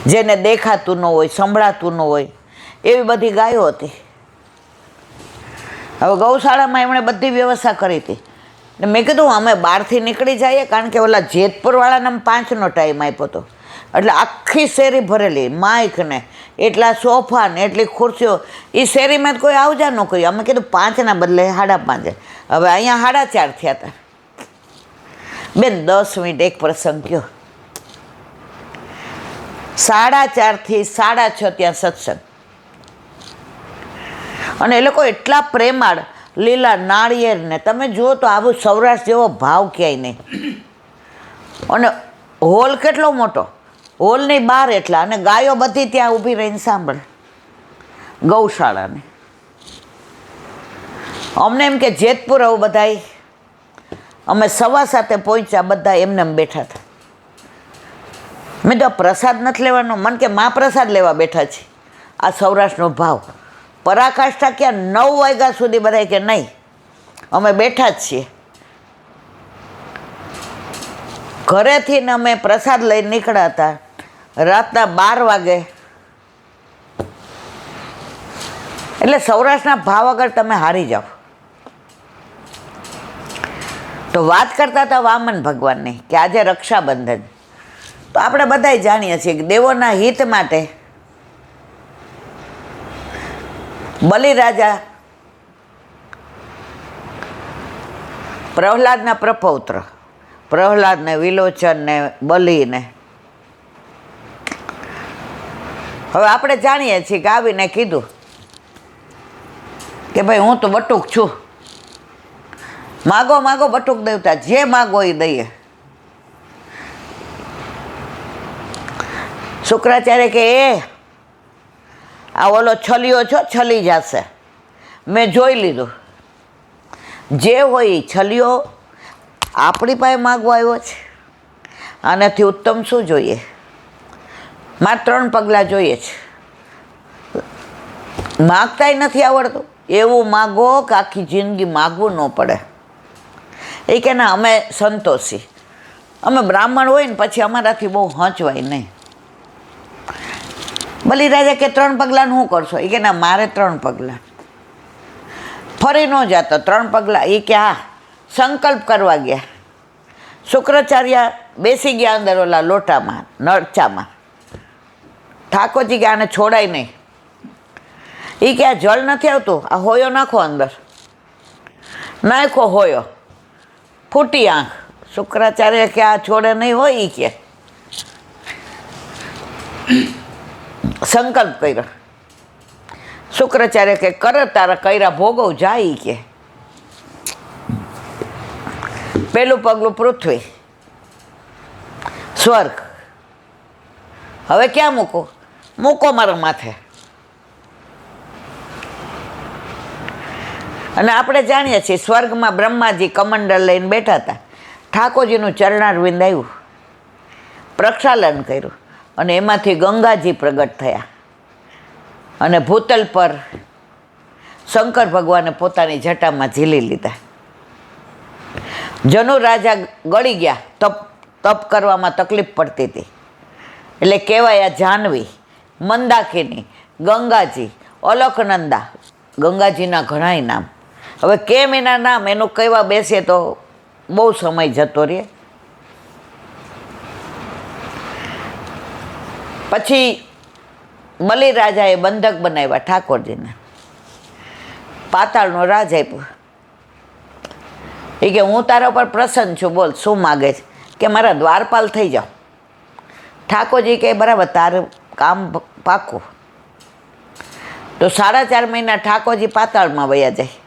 જેને દેખાતું ન હોય, સંભળાતું ન હોય, એવી બધી ગાયો હતી. હવે ગૌશાળામાં એમણે બધી વ્યવસ્થા કરી હતી. ને મેં કીધું અમે બહારથી નીકળી જઈએ, કારણ કે ઓલા જેતપુરવાળાને 5નો ટાઈમ આપ્યો હતો. એટલે આખી શેરી ભરેલી, માઇક ને એટલા સોફા ને એટલી ખુરશીઓ. એ શેરીમાં કોઈ આવજા ન કર્યું. અમે કીધું 5ના બદલે 5:30. હવે અહીંયા 4:30 થયા હતા. બેન 10 મિનિટ એક પ્રસંગ કયો. 4:30 થી 6:30 ત્યાં સત્સંગ. અને એ લોકો એટલા પ્રેમાળ, લીલા નાળિયેર ને તમે જુઓ તો આવું સૌરાષ્ટ્ર જેવો ભાવ ક્યાંય નહીં. અને હોલ કેટલો મોટો, હોલની બહાર એટલા, અને ગાયો બધી ત્યાં ઊભી રહીને સાંભળે ગૌશાળાને. અમને એમ કે જેતપુર આવું બધાય, અમે 7:15 પહોંચ્યા, બધા એમને બેઠા હતા. મેં તો પ્રસાદ નથી લેવાનો, મને કે માં પ્રસાદ લેવા બેઠા છે. આ સૌરાષ્ટ્રનો ભાવ. પરાકાષ્ઠા ક્યાં 9 વાગ્યા સુધી બધા કે નહીં અમે બેઠા જ છીએ. ઘરેથી ને અમે પ્રસાદ લઈને નીકળ્યા હતા રાતના 12 વાગે. એટલે સૌરાષ્ટ્રના ભાવ વગર તમે હારી જાઓ. તો વાત કરતા હતા વામન ભગવાનની કે આજે રક્ષાબંધન. તો આપણે બધાય જાણીએ છીએ કે દેવોના હિત માટે બલિરાજા પ્રહલાદના પ્રપૌત્ર, પ્રહલાદને, વિલોચનને, બલિને. હવે આપણે જાણીએ છીએ કે આવીને કીધું કે ભાઈ હું તો બટુક છું, માગો માગો બટુક દેવતા, જે માગો એ દઈએ. શુક્રાચાર્ય કે આ ઓલો છલિયો છો, છલી જશે. મેં જોઈ લીધું, જે હોય એ છલિયો આપણી પાસે માગવા આવ્યો છે. આનાથી ઉત્તમ શું જોઈએ? મારે 3 પગલાં જોઈએ છે. માગતાય નથી આવડતું એવું માગો કે આખી જિંદગી માગવું ન પડે. એ કે ના અમે સંતોષી, અમે બ્રાહ્મણ હોય ને પછી અમારાથી બહુ હંચવાય નહીં. બલિરાજા કે 3 પગલાંનું શું કરશો? એ કે ના મારે 3 પગલાં. ફરી ન જાતો 3 પગલાં. એ કે હા. સંકલ્પ કરવા ગયા. શુક્રાચાર્ય બેસી ગયા અંદર ઓલા લોટામાં, નળચામાં. ઠાકોરજી કે આને છોડાય નહીં. એ કે આ જળ નથી આવતું, આ હોયો નાખો અંદર. નાખો હોયો, ફૂટી આંખ. શુક્રાચાર્ય કે આ છોડે નહીં હોય. એ કે સંકલ્પ કર્યો. શુક્રાચાર્ય કે કરે તારા કર્યા ભોગવ જાય. કે પેલું પગલું પૃથ્વી, સ્વર્ગ. હવે ક્યાં મૂકો? મૂકો મારા માથે. અને આપણે જાણીએ છીએ સ્વર્ગમાં બ્રહ્માજી કમંડળ લઈને બેઠા હતા. ઠાકોરજીનું ચરણારવિંદ આવ્યું, પ્રક્ષાલન કર્યું, અને એમાંથી ગંગાજી પ્રગટ થયા. અને ભૂતલ પર શંકર ભગવાને પોતાની જટામાં ઝીલી લીધા. જનુ રાજા ગળી ગયા, તપ કરવામાં તકલીફ પડતી હતી. એટલે કહેવાય આ જાહ્નવી, મંદાકિની, ગંગાજી, અલકનંદા. ગંગાજીના ઘણાય નામ. હવે કેમ એના નામ એનું કહેવા બેસીએ તો બહુ સમય જતો રહે. પછી બલિરાજાએ બંધક બનાવ્યા ઠાકોરજીને. પાતાળનો રાજ આપ્યો. એ કે હું તારા ઉપર પ્રસન્ન છું, બોલ શું માગે છે? કે મારા દ્વારપાલ થઈ જાઓ. ઠાકોરજી કે બરાબર, તારું કામ પાકું. તો 4.5 મહિના ઠાકોરજી પાતાળમાં વયા જાય.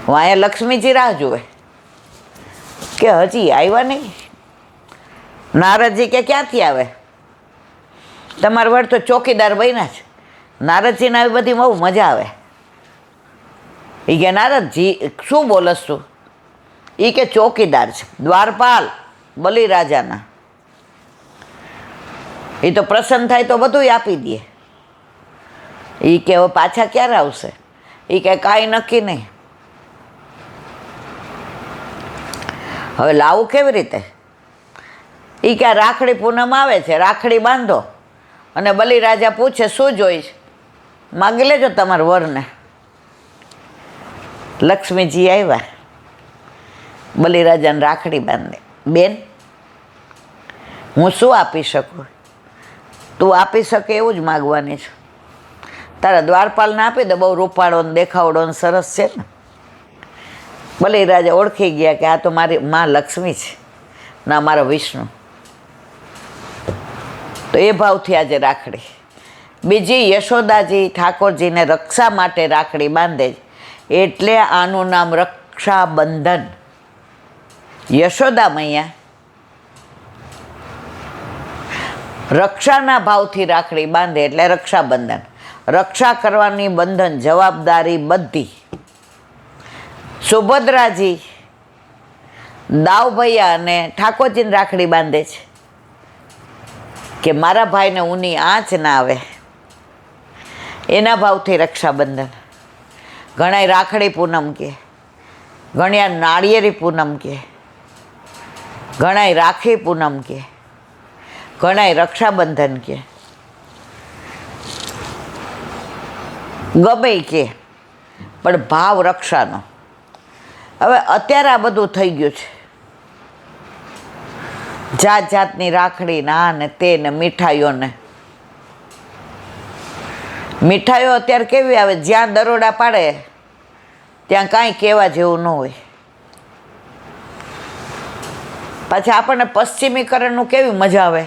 વાંયા લક્ષ્મીજી રાહ જુએ કે હજી આવ્યા નહીં. નારદજી કે ક્યાંથી આવે? તમારા વડ તો ચોકીદાર બન્યા છે. નારદજીને આવી બધી બહુ મજા આવે. એ કે નારદજી શું બોલસ તું? એ કે ચોકીદાર છે, દ્વારપાલ બલિરાજાના. એ તો પ્રસન્ન થાય તો બધું આપી દે. એ કે હવે પાછા ક્યારે આવશે? એ કે કાંઈ નક્કી નહીં. હવે લાવું કેવી રીતે? એ કે રાખડી પૂનમ આવે છે, રાખડી બાંધો. અને બલિરાજા પૂછે શું જોઈશ? માગી લેજો તમારા વરને. લક્ષ્મીજી આવ્યા, બલિરાજાને રાખડી બાંધે. બેન, હું શું આપી શકું? તું આપી શકે એવું જ માગવાની છે. તારા દ્વારપાલને આપી દે, બહુ રૂપાળો ને દેખાવડો ને સરસ છે ને. બલિરાજા ઓળખી ગયા કે આ તો મારી માં લક્ષ્મી છે, ના મારો વિષ્ણુ. તો એ ભાવથી આજે રાખડી. બીજી, યશોદાજી ઠાકોરજીને રક્ષા માટે રાખડી બાંધે છે, એટલે આનું નામ રક્ષાબંધન. યશોદા મૈયા રક્ષાના ભાવથી રાખડી બાંધે એટલે રક્ષાબંધન. રક્ષા કરવાની બંધન, જવાબદારી બધી. સુભદ્રાજી દાવભૈયા અને ઠાકોરજીને રાખડી બાંધે છે કે મારા ભાઈને ઊની આંચ ના આવે, એના ભાવથી રક્ષાબંધન. ઘણાય રાખડી પૂનમ કહે, ઘણા નાળિયેરી પૂનમ કહે, ઘણાય રાખી પૂનમ કહે, ઘણાય રક્ષાબંધન કહે, ગમે કે, પણ ભાવ રક્ષાનો. હવે અત્યારે આ બધું થઈ ગયું છે, જાત જાતની રાખડી ના ને તે ને મીઠાઈઓને. મીઠાઈઓ અત્યારે કેવી આવે, જ્યાં દરોડા પાડે ત્યાં કાંઈ કહેવા જેવું ન હોય. પાછા આપણને પશ્ચિમીકરણનું કેવી મજા આવે,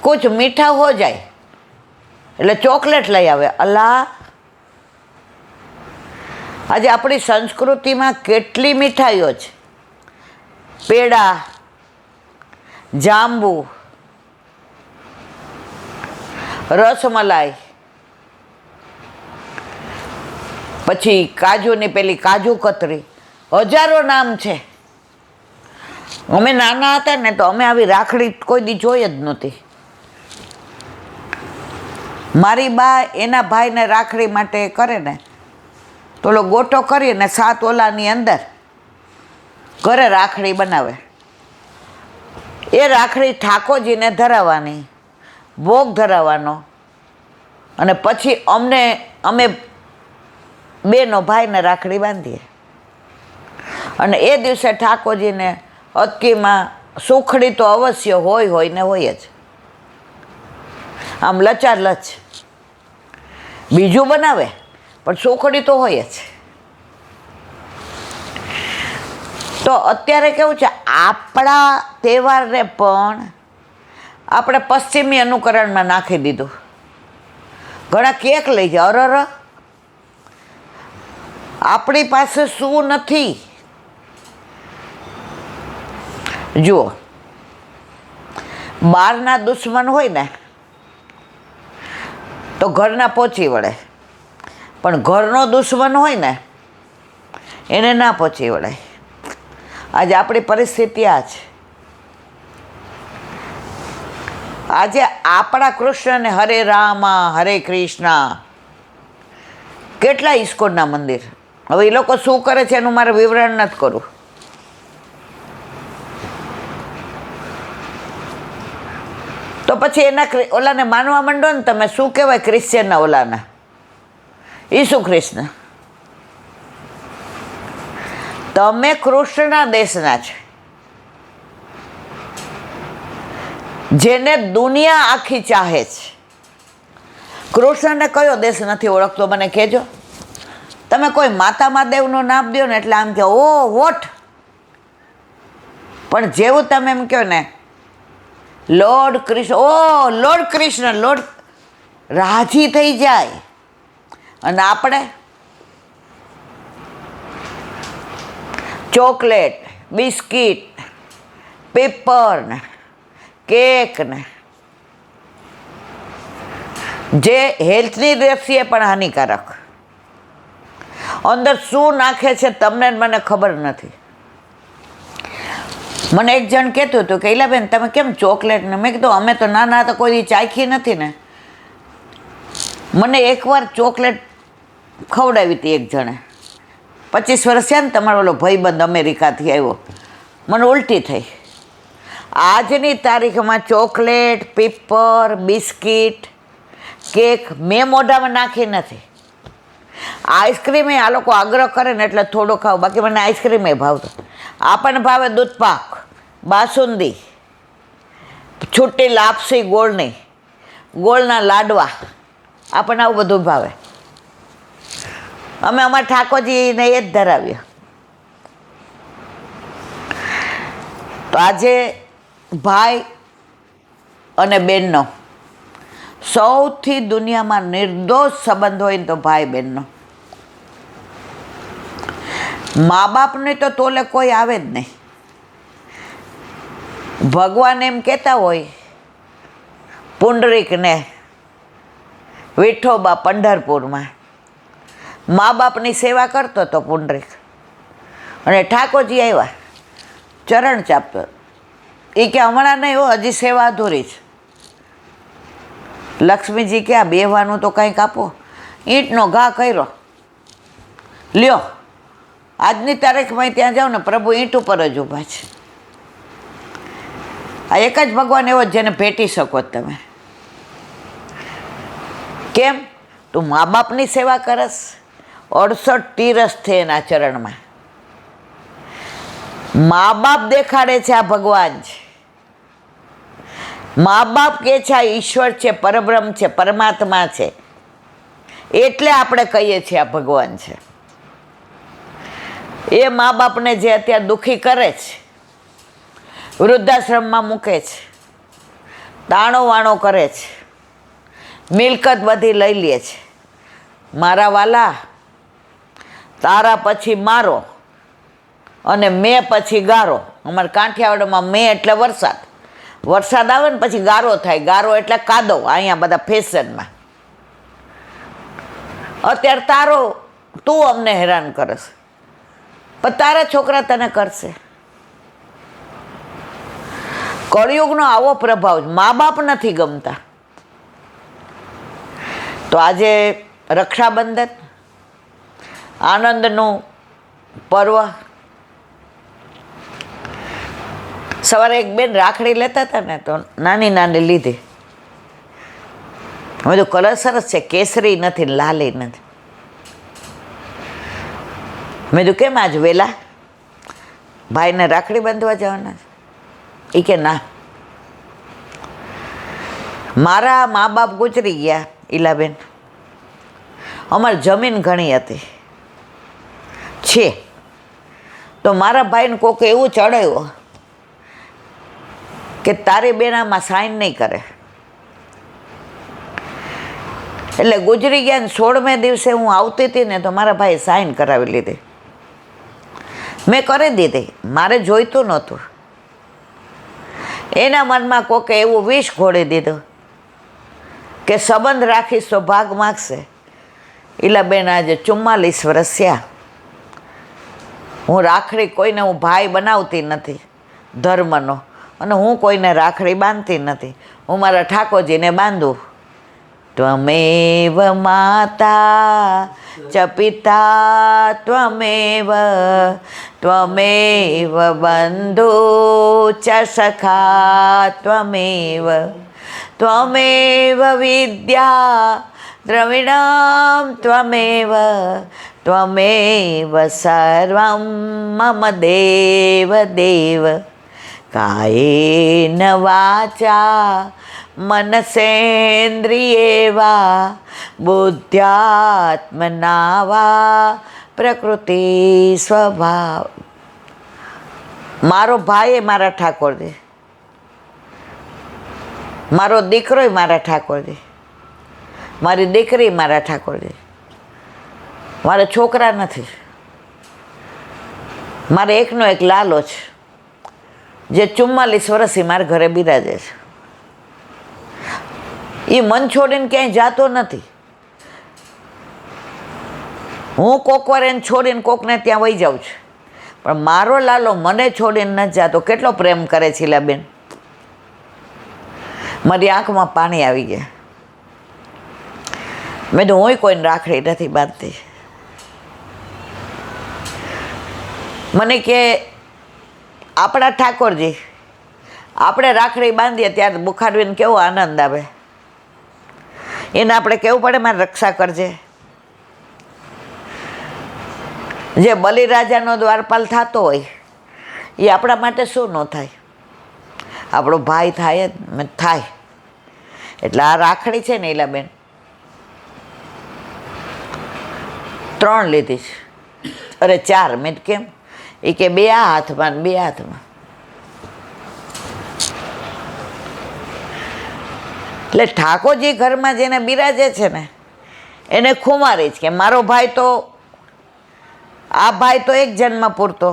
કુછ મીઠા હો જાય એટલે ચોકલેટ લઈ આવે. અલા, આજે આપણી સંસ્કૃતિમાં કેટલી મીઠાઈઓ છે. પેડા, જાંબુ, રસમલાઈ, પછી કાજુની પેલી કાજુ કતરી, હજારો નામ છે. અમે નાના હતા ને તો અમે આવી રાખડી કોઈ દી જોઈ જ નહોતી. મારી બા એના ભાઈને રાખડી માટે કરે ને તો ઓલો ગોટો કરીને 7 ઓલાની અંદર ઘરે રાખડી બનાવે. એ રાખડી ઠાકોરજીને ધરાવવાની, ભોગ ધરાવવાનો, અને પછી અમે બેનો ભાઈને રાખડી બાંધીએ. અને એ દિવસે ઠાકોરજીને અટકીમાં સુખડી તો અવશ્ય હોય ને હોય જ. આમ લચાર લચ બીજું બનાવે પણ સુખડી તો હોય જ. તો અત્યારે કેવું છે, આપણા તહેવારને પણ આપણે પશ્ચિમી અનુકરણમાં નાખી દીધું. ઘણા કેક લઈ જાય, અરર આપણી પાસે શું નથી. જુઓ, બહારના દુશ્મન હોય ને તો ઘરના પહોંચી વળે, પણ ઘરનો દુશ્મન હોય ને એને ના પહોંચી વળે. આજે આપણી પરિસ્થિતિ આ છે. આજે આપણા કૃષ્ણને હરે રામ હરે કૃષ્ણ, કેટલા ઇસ્કોનના મંદિર. હવે એ લોકો શું કરે છે એનું મારે વિવરણ નથી કરવું. તો પછી એના ઓલાને માનવા માંડો ને તમે. શું કહેવાય ક્રિશ્ચિયનના ઓલાના? ઈસુ કૃષ્ણ. તમે કૃષ્ણના દેશના છે, જેને દુનિયા આખી ચાહે છે. કૃષ્ણને કયો દેશ નથી ઓળખતો મને કહેજો. તમે કોઈ માતા મહાદેવનું નામ દો ને એટલે આમ કે ઓ વોટ. પણ જેવું તમે એમ કહો ને લોર્ડ કૃષ્ણ, ઓ લોર્ડ કૃષ્ણ, લોર્ડ, રાજી થઈ જાય. અને આપણે ચોકલેટ, બિસ્કિટ, પેપર ને કેક ને, જે હેલ્થની દ્રષ્ટિએ પણ હાનિકારક. અંદર શું નાખે છે તમને મને ખબર નથી. મને એક જણ કહેતું હતું કે ઈલાબેન તમે કેમ ચોકલેટ ને? મેં કીધું અમે તો નાના હતા કોઈ ચાખી નથી ને. મને એકવાર ચોકલેટ ખવડાવી હતી એક જણે. 25 વર્ષ થયા ને, તમારો ઓલો ભાઈબંધ અમેરિકાથી આવ્યો. મને ઉલટી થઈ. આજની તારીખમાં ચોકલેટ, પીપર, બિસ્કિટ, કેક મેં મોઢામાં નાખી નથી. આઈસ્ક્રીમ આ લોકો આગ્રહ કરે ને એટલે થોડું ખાવ, બાકી મને આઈસ્ક્રીમ ભાવતો. આપણને ભાવે દૂધપાક, બાસુંદી, છૂટી લાપસી ગોળની, ગોળના લાડવા, આપણને આવું બધું ભાવે. અમે અમારા ઠાકોરજીને એ જ ધરાવીએ. તો આજે ભાઈ અને બહેનનો સૌથી દુનિયામાં નિર્દોષ સંબંધ હોય ને તો ભાઈ બહેનનો. મા બાપને તો તોલે કોઈ આવે જ નહીં. ભગવાન એમ કહેતા હોય પુંડરીકને વિઠોબા પંઢરપુરમાં, મા બાપની સેવા કરતો હતો પુંડરીક, અને ઠાકોરજી આવ્યા ચરણ ચાપતો. એ કે હમણાં નહીં હો, હજી સેવા અધૂરી છે. લક્ષ્મીજી કે આ બેહવાનું તો કંઈક આપો. ઈંટનો ઘા કર્યો, લ્યો આજની તારીખમાં ત્યાં જાઓ ને પ્રભુ ઈંટ ઉપર જ ઊભા છે. આ એક જ ભગવાન એવો જેને ભેટી શકો તમે. કેમ? તું મા બાપની સેવા કરસ, 68 તીરસ છે એના ચરણમાં. મા બાપ દેખાડે છે આ ભગવાન છે. મા બાપ કે છે આ ઈશ્વર છે, પરબ્રહ્મ છે, પરમાત્મા છે. એટલે આપણે કહીએ છીએ આ ભગવાન છે. એ મા બાપને જે અત્યારે દુઃખી કરે છે, વૃદ્ધાશ્રમમાં મૂકે છે, તાણો વાણો કરે છે, મિલકત બધી લઈ લે છે. મારા વાલા, તારા પછી મારો અને મેં પછી ગારો. અમારા કાંઠિયાવાડમાં મેં એટલે વરસાદ. વરસાદ આવે ને પછી ગારો થાય. ગારો એટલે કાદવ. અહીંયા બધા ફેશનમાં. અત્યારે તારો, તું અમને હેરાન કરસ, પણ તારા છોકરા તને કરશે. કળિયુગનો આવો પ્રભાવ. મા બાપ નથી ગમતા. તો આજે રક્ષાબંધન, આનંદનું પર્વ. સવારે એક બેન રાખડી લેતા હતા ને, તો નાની નાની લીધી. હવે તો કલર સરસ છે, કેસરી નથી, લાલી નથી. મેં તો કેમ આજ વહેલા ભાઈને રાખડી બાંધવા જવાના? એ કે ના, મારા મા બાપ ગુજરી ગયા ઈલાબેન. અમારી જમીન ઘણી હતી છે, તો મારા ભાઈને કોક એવું ચડાવ્યું કે તારી બેન આમાં સાઈન નહીં કરે. એટલે ગુજરી ગયા ને 16મે દિવસે હું આવતી હતી ને, તો મારા ભાઈએ સાઈન કરાવી લીધી. મેં કરી દીધી, મારે જોઈતું નહોતું. એના મનમાં કોકે એવું વિષ ઘોડી દીધું કે સંબંધ રાખીશ તો ભાગ માગશે. ઈલાબેન આજે 44 વર્ષ થયા. હું રાખડી કોઈને હું ભાઈ બનાવતી નથી ધર્મનો, અને હું કોઈને રાખડી બાંધતી નથી. હું મારા ઠાકોરજીને બાંધું. ત્વમેવ માતા ચ પિતા ત્વમેવ, ત્વમેવ બંધુ ચ સખા ત્વમેવ, ત્વમેવ વિદ્યા દ્રવિણમ ત્વમેવ, ત્વમેવ સર્વં મમ દેવ દેવ. કાયેન વાચા મનસેન્દ્રિયેવા બુદ્ધ્યાત્મના વા પ્રકૃતિ સ્વભાવ. મારો ભાઈ મારા ઠાકોરજી, મારો દીકરો મારા ઠાકોરજી, મારી દીકરી મારા ઠાકોરજી. મારા છોકરા નથી. મારે એકનો એક લાલો છે, જે 44 વર્ષથી મારા ઘરે બિરાજે છે. એ મન છોડીને ક્યાંય જાતો નથી. હું કોક વાર એને છોડીને કોકને ત્યાં વહી જાઉં છું, પણ મારો લાલો મને છોડીને નથી જાતો. કેટલો પ્રેમ કરે છે બેન. મારી આંખમાં પાણી આવી ગયા. મેં તો હું કોઈને રાખડી નથી બાંધતી. મને કે આપણા ઠાકોરજી આપણે રાખડી બાંધીએ ત્યારે બુખારવીને કેવો આનંદ આવે. એને આપણે કહેવું પડે મારે રક્ષા કરજે. જે બલિરાજાનો દ્વારપાલ થતો હોય એ આપણા માટે શું ન થાય? આપણો ભાઈ થાય જ થાય. એટલે આ રાખડી છે ને ઈલાબેન 3 લીધી છે. અરે 4. મેં કેમ? એ કે 2 આ હાથમાં ને 2 હાથમાં. એટલે ઠાકોરજી ઘરમાં જેને બિરાજે છે ને એને ખુમારી જ કે મારો ભાઈ તો આ ભાઈ તો એક જન્મ પૂરતો,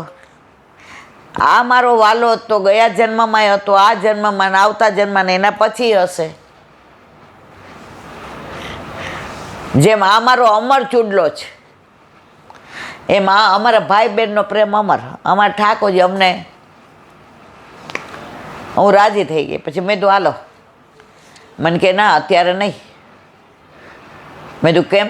આ મારો વાલો તો ગયા જન્મમાં હતો, આ જન્મમાં ને આવતા જન્મમાં ને એના પછી હશે. જેમ આ મારો અમર ચૂડલો છે એમ આ અમારા ભાઈ બહેનનો પ્રેમ અમર. અમારા ઠાકોરજી અમને, હું રાજી થઈ ગઈ. પછી મેં કીધું હાલો. મને કે ના અત્યારે નહીં. મેં કીધું કેમ?